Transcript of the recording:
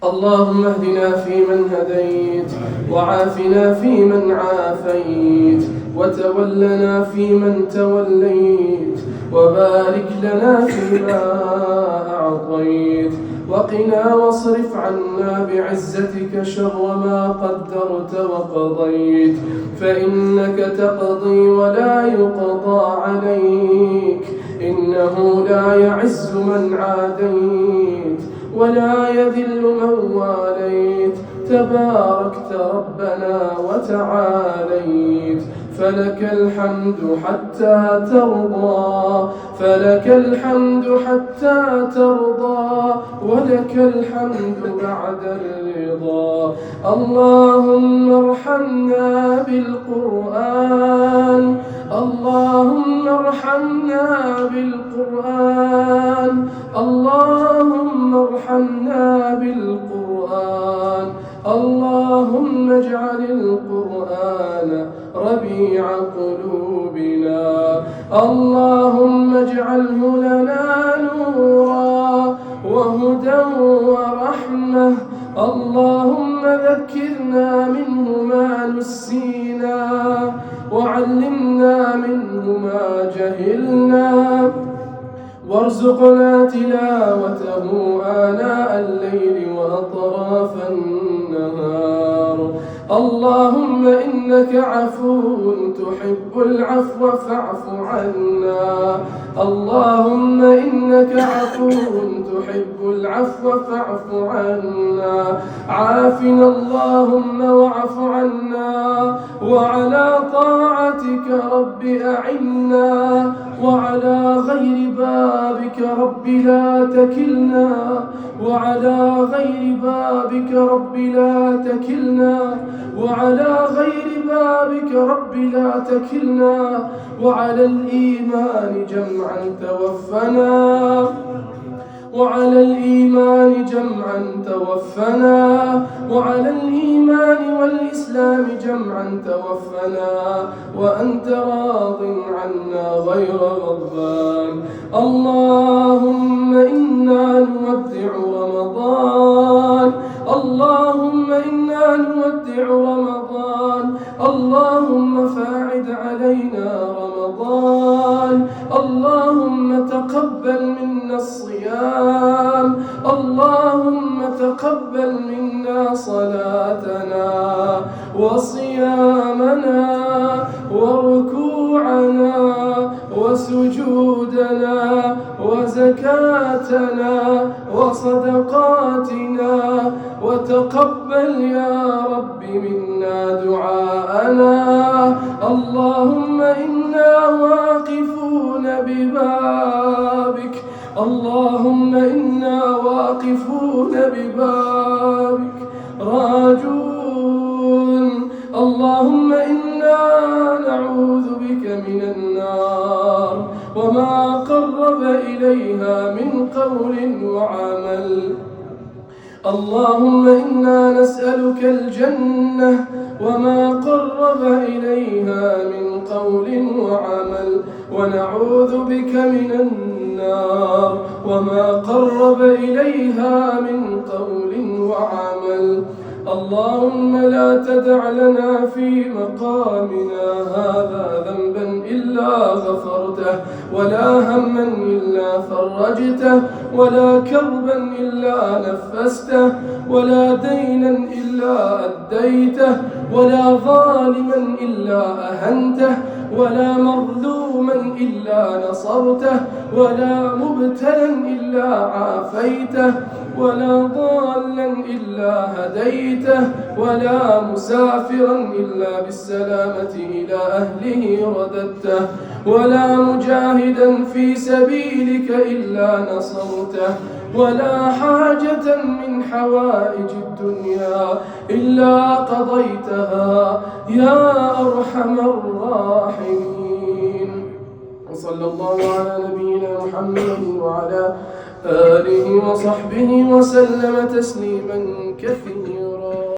اللهم اهدنا فيمن هديت، وعافنا فيمن عافيت، وتولنا فيمن توليت، وبارك لنا فيما أعطيت، وقنا واصرف عنا بعزتك شر ما قدرت وقضيت، فإنك تقضي ولا يقضى عليك، إنه لا يعز من عاديت ولا يذل من واليت، تباركت ربنا وتعاليت، فلك الحمد حتى ترضى، فلك الحمد حتى ترضى، ولك الحمد بعد الرضا. اللهم ارحمنا بالقرآن، اللهم ارحمنا بالقرآن، اللهم ارحمنا بالقرآن، اللهم اجعل القرآن ربيع قلوبنا، اللهم اجعله لنا نورا وهدى ورحمة، اللهم ذكرنا منه ما نسينا، وعلمنا منه ما جهلنا، وارزقنا تلاوته آناء الليل وأطراف النهار. اللهم إنك عفو تحب العفو فاعف عنا، اللهم إنك عفو تحب العفو فاعف عنا، عافنا اللهم واعف عنا، وعلى طاعتك رب أعنا، وعلى غير بابك رب لا تكلنا، وعلى غير بابك رب لا تكلنا، وعلى غير بابك رب لا تكلنا، وعلى الإيمان جمعا توفنا، وعلى الإيمان جمعا توفنا، وعلى الإيمان والإسلام جمعا توفنا، وأنت راض عنا غير غضبان. اللهم إنا نودع رمضان، اللهم إنا نودع رمضان، اللهم فاعد علينا رمضان، اللهم تقبل منا الصيام، اللهم تقبل منا صلاتنا وصيامنا وركوعنا وسجودنا وزكاتنا وصدقاتنا، وتقبل يا رب منا دعاءنا. اللهم إنا واقفون ببابك، اللهم إنا واقفون ببابك راجون، اللهم إنا نعوذ بك من النار وما قرب إليها من قول وعمل. اللهم إنا نسألك الجنة وما قرب إليها من قول وعمل، ونعوذ بك من النار وما قرب إليها من قول وعمل. اللهم لا تدع لنا في مقامنا هذا ذنبا إلا غفرته، ولا هما إلا فرجته، ولا كربا إلا نفسته، ولا دينا إلا أديته، ولا ظالما إلا أهنته، ولا مظلوما إلا نصرته، ولا مبتلا إلا عافيته، ولا ضالا إلا هديته، ولا مسافرا إلا بالسلامة إلى أهله رددته، ولا مجاهدا في سبيلك إلا نصرته، ولا حاجة من حوائج الدنيا إلا قضيتها يا أرحم الراحمين. وصلى الله على نبينا محمد وعلى آله وصحبه وسلم تسليما كثيرا.